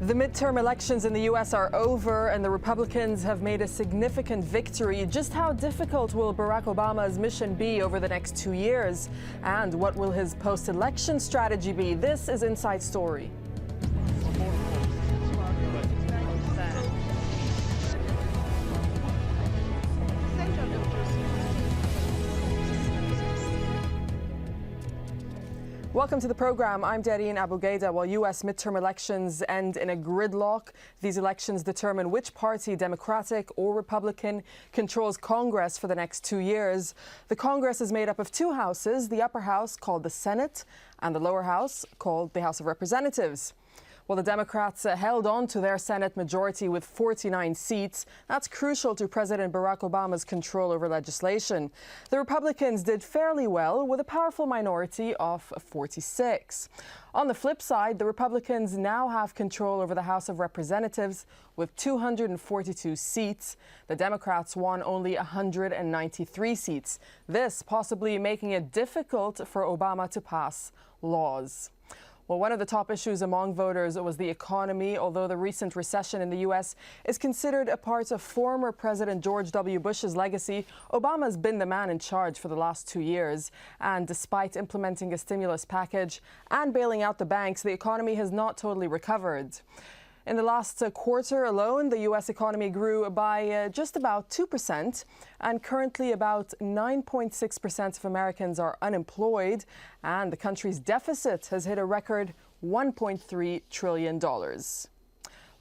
The midterm elections in the U.S. are over and the Republicans have made a significant victory. Just how difficult will Barack Obama's mission be over the next 2 years? And what will his post-election strategy be? This is Inside Story. Welcome to the program. I'm Darine Abougaida. While U.S. midterm elections end in a gridlock, these elections determine which party, Democratic or Republican, controls Congress for the next 2 years. The Congress is made up of two houses, the upper house called the Senate and the lower house called the House of Representatives. Well, the Democrats held on to their Senate majority with 49 seats. That's crucial to President Barack Obama's control over legislation. The Republicans did fairly well with a powerful minority of 46. On the flip side, the Republicans now have control over the House of Representatives with 242 seats. The Democrats won only 193 seats. This possibly making it difficult for Obama to pass laws. Well, one of the top issues among voters was the economy. Although the recent recession in the U.S. is considered a part of former President George W. Bush's legacy, Obama has been the man in charge for the last 2 years. And despite implementing a stimulus package and bailing out the banks, the economy has not totally recovered. In the last quarter alone, the U.S. economy grew by just about 2%, and currently about 9.6% of Americans are unemployed, and the country's deficit has hit a record $1.3 trillion.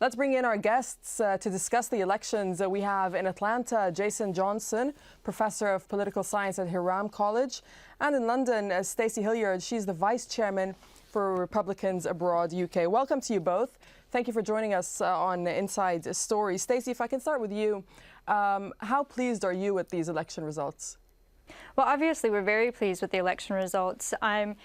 Let's bring in our guests to discuss the elections. We have in Atlanta, Jason Johnson, professor of political science at Hiram College, and in London, Stacey Hilliard. She's the vice chairman for Republicans Abroad UK. Welcome to you both. Thank you for joining us on Inside Story. Stacey, if I can start with you, how pleased are you with these election results? Well, obviously, we're very pleased with the election results. To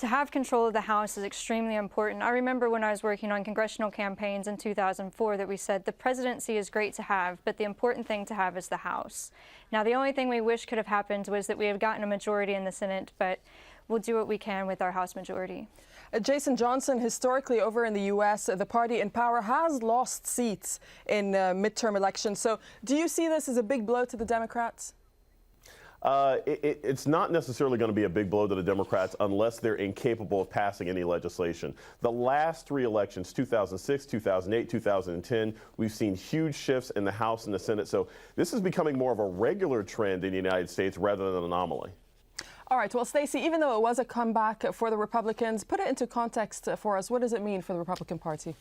have control of the House is extremely important. I remember when I was working on congressional campaigns in 2004 that we said the presidency is great to have, but the important thing to have is the House. Now, the only thing we wish could have happened was that we had gotten a majority in the Senate, but we'll do what we can with our House majority. Jason Johnson, historically over in the U.S., the party in power has lost seats in midterm elections. So do you see this as a big blow to the Democrats? It's not necessarily going to be a big blow to the Democrats unless they're incapable of passing any legislation. The last three elections, 2006, 2008, 2010, we've seen huge shifts in the House and the Senate. So this is becoming more of a regular trend in the United States rather than an anomaly. All right. Well, Stacey, even though it was a comeback for the Republicans, put it into context for us. What does it mean for the Republican Party?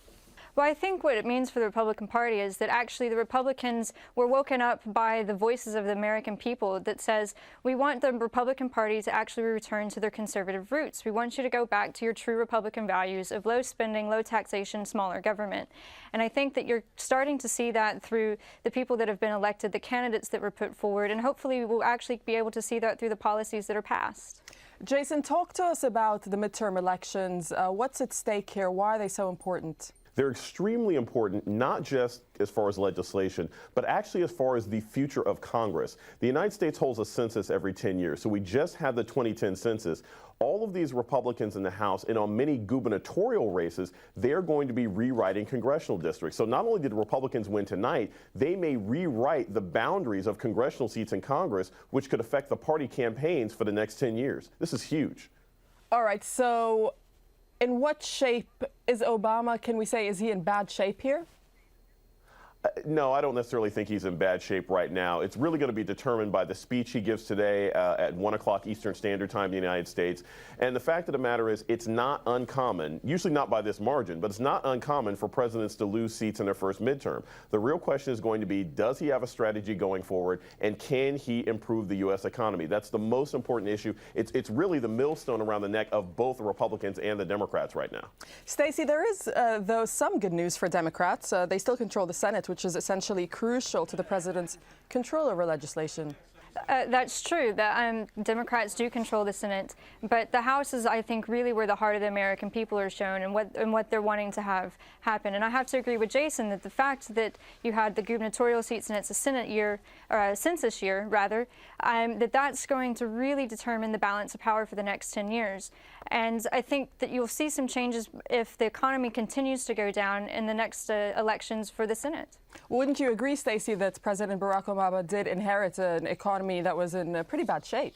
Well, I think what it means for the Republican Party is that actually the Republicans were woken up by the voices of the American people that says, we want the Republican Party to actually return to their conservative roots. We want you to go back to your true Republican values of low spending, low taxation, smaller government. And I think that you're starting to see that through the people that have been elected, the candidates that were put forward, and hopefully we'll actually be able to see that through the policies that are passed. Jason, talk to us about the midterm elections. What's at stake here? Why are they so important? They're extremely important, not just as far as legislation, but actually as far as the future of Congress. The United States holds a census every 10 years, so we just had the 2010 census. All of these Republicans in the House and on many gubernatorial races, they're going to be rewriting congressional districts. So not only did Republicans win tonight, they may rewrite the boundaries of congressional seats in Congress, which could affect the party campaigns for the next 10 years. This is huge. All right, so in what shape is Obama? Can we say, is he in bad shape here? No, I don't necessarily think he's in bad shape right now. It's really going to be determined by the speech he gives today at 1 o'clock Eastern Standard Time in the United States. And the fact of the matter is, it's not uncommon, usually not by this margin, but it's not uncommon for presidents to lose seats in their first midterm. The real question is going to be, does he have a strategy going forward, and can he improve the U.S. economy? That's the most important issue. It's really the millstone around the neck of both the Republicans and the Democrats right now. Stacey, there is, though, some good news for Democrats. They still control the Senate, which is essentially crucial to the president's control over legislation. That's true. That Democrats do control the Senate, but the House is, I think, really where the heart of the American people are shown and what they're wanting to have happen. And I have to agree with Jason that the fact that you had the gubernatorial seats and it's a Senate year, or a census year rather, that's going to really determine the balance of power for the next 10 years. And I think that you'll see some changes if the economy continues to go down in the next elections for the Senate. Wouldn't you agree, Stacey, that President Barack Obama did inherit an economy that was in pretty bad shape?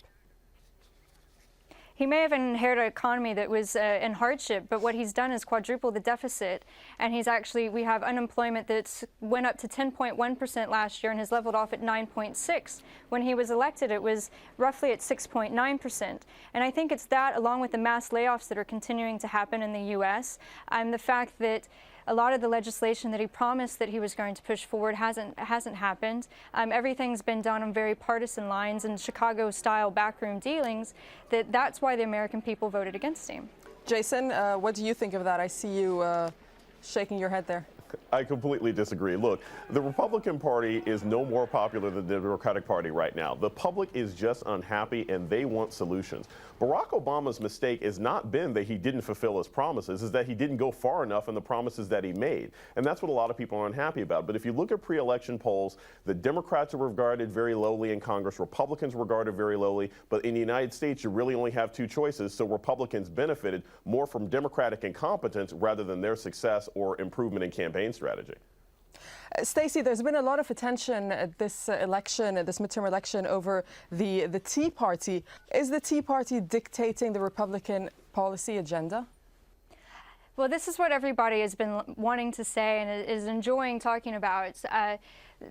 He may have inherited an economy that was in hardship, but what he's done is quadruple the deficit. And we have unemployment that's went up to 10.1% last year and has leveled off at 9.6. When he was elected, it was roughly at 6.9%. And I think it's that, along with the mass layoffs that are continuing to happen in the U.S., the fact that a lot of the legislation that he promised that he was going to push forward hasn't happened. Everything's been done on very partisan lines and Chicago-style backroom dealings. That's why the American people voted against him. Jason, what do you think of that? I see you shaking your head there. I completely disagree. Look, the Republican Party is no more popular than the Democratic Party right now. The public is just unhappy and they want solutions. Barack Obama's mistake has not been that he didn't fulfill his promises, is that he didn't go far enough in the promises that he made. And that's what a lot of people are unhappy about. But if you look at pre-election polls, the Democrats are regarded very lowly in Congress, Republicans are regarded very lowly, but in the United States, you really only have two choices. So Republicans benefited more from Democratic incompetence rather than their success or improvement in campaign strategy. Stacey, there's been a lot of attention at this election, at this midterm election, over the Tea Party. Is the Tea Party dictating the Republican policy agenda? Well, this is what everybody has been wanting to say and is enjoying talking about.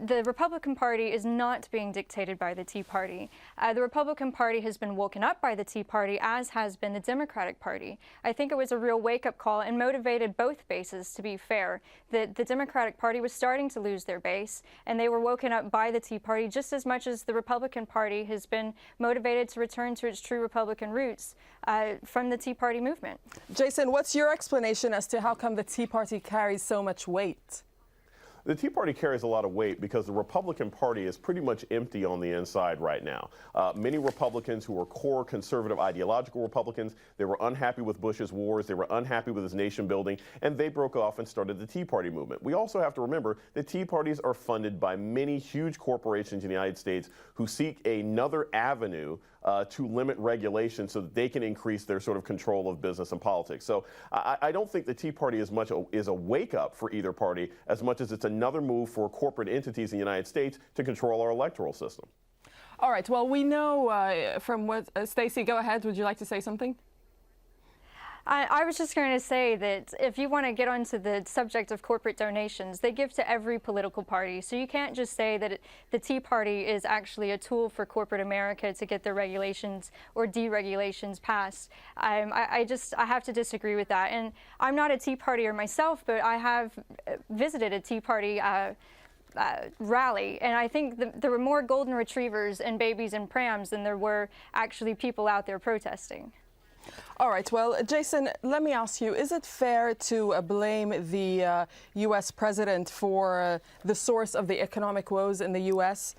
The Republican Party is not being dictated by the Tea Party. The Republican Party has been woken up by the Tea Party, as has been the Democratic Party. I think it was a real wake-up call and motivated both bases, to be fair. The Democratic Party was starting to lose their base, and they were woken up by the Tea Party just as much as the Republican Party has been motivated to return to its true Republican roots from the Tea Party movement. Jason, what's your explanation as to how come the Tea Party carries so much weight? The Tea Party carries a lot of weight because the Republican Party is pretty much empty on the inside right now. Many Republicans who are core conservative ideological Republicans, they were unhappy with Bush's wars, they were unhappy with his nation building, and they broke off and started the Tea Party movement. We also have to remember that Tea Parties are funded by many huge corporations in the United States who seek another avenue to limit regulation so that they can increase their sort of control of business and politics. So I don't think the Tea Party is a wake-up for either party as much as it's another move for corporate entities in the United States to control our electoral system. All right. Well, we know from what Stacey, go ahead. Would you like to say something? I was just going to say that if you want to get onto the subject of corporate donations, they give to every political party. So you can't just say that the Tea Party is actually a tool for corporate America to get their regulations or deregulations passed. I have to disagree with that. And I'm not a Tea Partier myself, but I have visited a Tea Party rally, and I think there were more golden retrievers and babies in prams than there were actually people out there protesting. All right. Well, Jason, let me ask you, is it fair to blame the U.S. president for the source of the economic woes in the U.S.?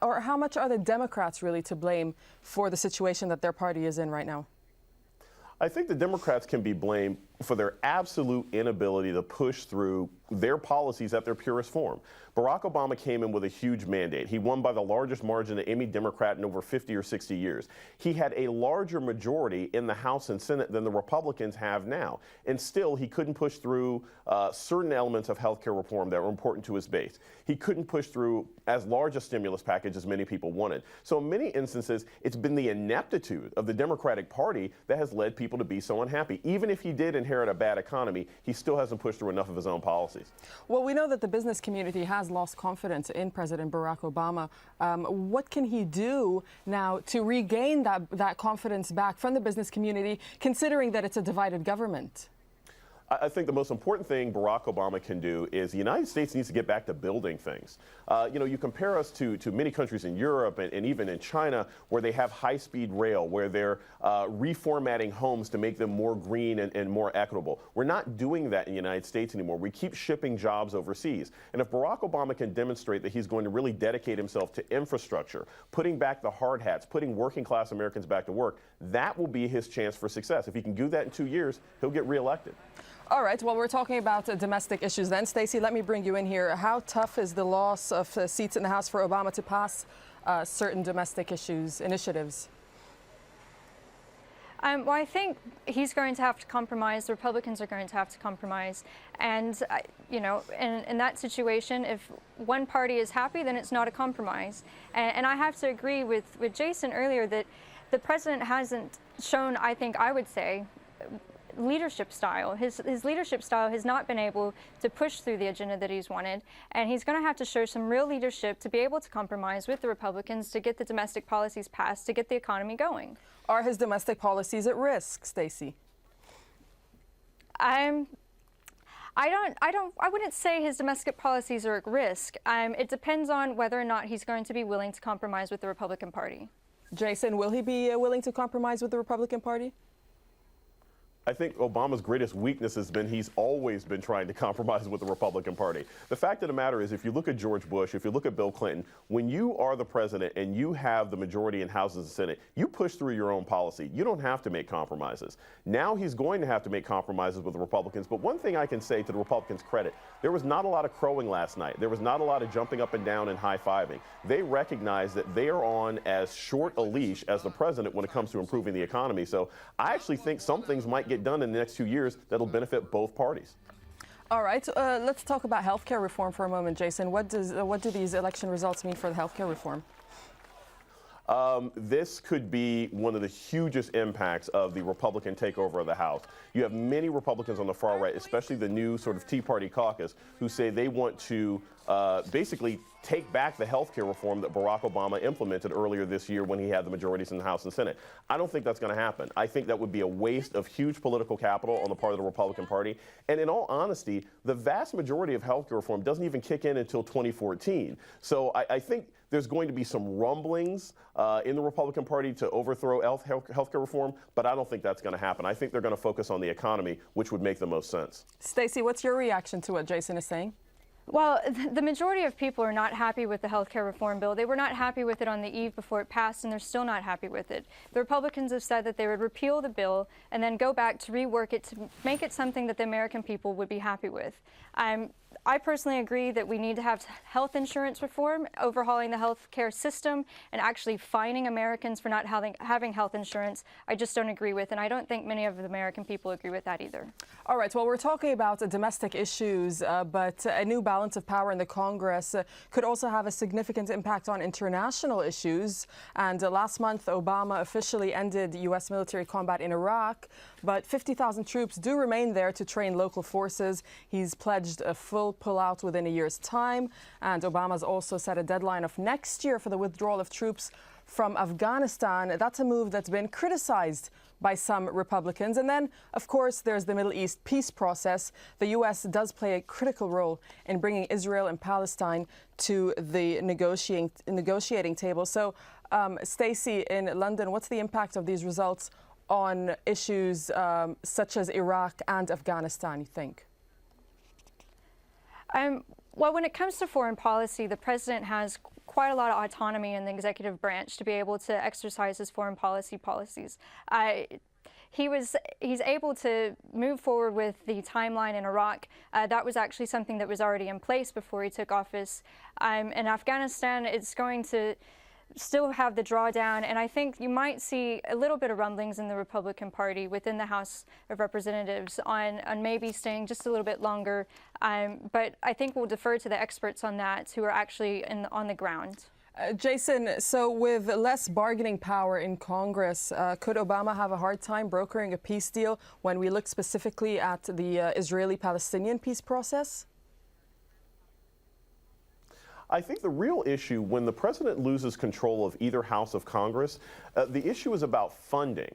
Or how much are the Democrats really to blame for the situation that their party is in right now? I think the Democrats can be blamed for their absolute inability to push through their policies at their purest form. Barack Obama came in with a huge mandate. He won by the largest margin of any Democrat in over 50 or 60 years. He had a larger majority in the House and Senate than the Republicans have now. And still, he couldn't push through certain elements of health care reform that were important to his base. He couldn't push through as large a stimulus package as many people wanted. So in many instances, it's been the ineptitude of the Democratic Party that has led people to be so unhappy. Even if he did inherit a bad economy, he still hasn't pushed through enough of his own policies. Well, we know that the business community has lost confidence in President Barack Obama. What can he do now to regain that confidence back from the business community, considering that it's a divided government? I think the most important thing Barack Obama can do is the United States needs to get back to building things. You compare us to many countries in Europe and even in China where they have high-speed rail, where they're reformatting homes to make them more green and more equitable. We're not doing that in the United States anymore. We keep shipping jobs overseas. And if Barack Obama can demonstrate that he's going to really dedicate himself to infrastructure, putting back the hard hats, putting working-class Americans back to work, that will be his chance for success. If he can do that in 2 years, he'll get reelected. All right, well, we're talking about domestic issues then. Stacey, let me bring you in here. How tough is the loss of seats in the House for Obama to pass certain domestic initiatives? Well, I think he's going to have to compromise. The Republicans are going to have to compromise. And, in that situation, if one party is happy, then it's not a compromise. And I have to agree with Jason earlier that the president hasn't shown, I would say, leadership style. His leadership style has not been able to push through the agenda that he's wanted, and he's going to have to show some real leadership to be able to compromise with the Republicans to get the domestic policies passed, to get the economy going. Are his domestic policies at risk, Stacey? I wouldn't say his domestic policies are at risk. It depends on whether or not he's going to be willing to compromise with the Republican Party. Jason, will he be willing to compromise with the Republican Party? I think Obama's greatest weakness has been he's always been trying to compromise with the Republican Party. The fact of the matter is, if you look at George Bush, if you look at Bill Clinton, when you are the president and you have the majority in House and Senate, you push through your own policy. You don't have to make compromises. Now he's going to have to make compromises with the Republicans. But one thing I can say to the Republicans' credit, there was not a lot of crowing last night. There was not a lot of jumping up and down and high-fiving. They recognize that they are on as short a leash as the president when it comes to improving the economy. So I actually think some things might get done in the next 2 years that'll benefit both parties. All right, let's talk about healthcare reform for a moment, Jason. What do these election results mean for the healthcare reform? This could be one of the hugest impacts of the Republican takeover of the House. You have many Republicans on the far right, especially the new sort of Tea Party caucus, who say they want to basically take back the health care reform that Barack Obama implemented earlier this year when he had the majorities in the House and Senate. I don't think that's going to happen. I think that would be a waste of huge political capital on the part of the Republican Party. And in all honesty, the vast majority of health care reform doesn't even kick in until 2014. So I think there's going to be some rumblings in the Republican Party to overthrow health care reform, but I don't think that's going to happen. I think they're going to focus on the economy, which would make the most sense. Stacey, what's your reaction to what Jason is saying? Well, the majority of people are not happy with the health care reform bill. They were not happy with it on the eve before it passed, and they're still not happy with it. The Republicans have said that they would repeal the bill and then go back to rework it to make it something that the American people would be happy with. I personally agree that we need to have health insurance reform, overhauling the health care system, and actually fining Americans for not having health insurance. I just don't agree with, and I don't think many of the American people agree with that either. All right, well, we're talking about domestic issues, but a new balance of power in the Congress could also have a significant impact on international issues. And last month, Obama officially ended U.S. military combat in Iraq, but 50,000 troops do remain there to train local forces. He's pledged a full pullout within a year's time, and Obama's also set a deadline of next year for the withdrawal of troops from Afghanistan. That's a move that's been criticized by some Republicans. And then, of course, there's the Middle East peace process. The U.S. does play a critical role in bringing Israel and Palestine to the negotiating table. So, Stacey, in London, what's the impact of these results on issues such as Iraq and Afghanistan, you think? Well, when it comes to foreign policy, the president has quite a lot of autonomy in the executive branch to be able to exercise his foreign policies. He's able to move forward with the timeline in Iraq. That was actually something that was already in place before he took office. In Afghanistan, it's going to still have the drawdown, and I think you might see a little bit of rumblings in the Republican Party within the House of Representatives on maybe staying just a little bit longer. But I think we'll defer to the experts on that who are actually on the ground. Jason, so with less bargaining power in Congress, could Obama have a hard time brokering a peace deal when we look specifically at the Israeli-Palestinian peace process? I think the real issue when the president loses control of either house of Congress, the issue is about funding.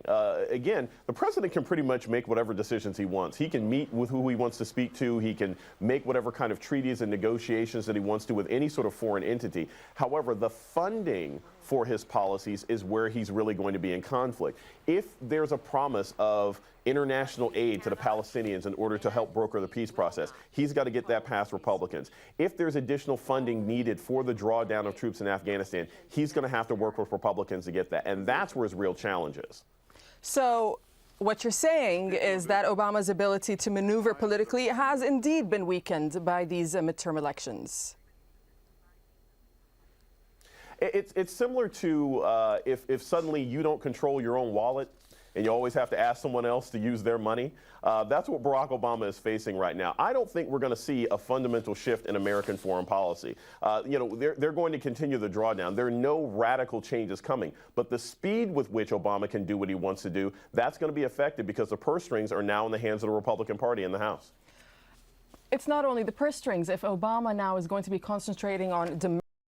Again, the president can pretty much make whatever decisions he wants. He can meet with who he wants to speak to. He can make whatever kind of treaties and negotiations that he wants to with any sort of foreign entity. However, the funding for his policies is where he's really going to be in conflict. If there's a promise of international aid to the Palestinians in order to help broker the peace process, he's got to get that past Republicans. If there's additional funding needed for the drawdown of troops in Afghanistan, he's going to have to work with Republicans to get that. And that's where his real challenge is. So what you're saying is that Obama's ability to maneuver politically has indeed been weakened by these midterm elections. It's similar to if suddenly you don't control your own wallet and you always have to ask someone else to use their money. That's what Barack Obama is facing right now. I don't think we're going to see a fundamental shift in American foreign policy. They're going to continue the drawdown. There are no radical changes coming. But the speed with which Obama can do what he wants to do, that's going to be affected because the purse strings are now in the hands of the Republican Party in the House. It's not only the purse strings. If Obama now is going to be concentrating on domestic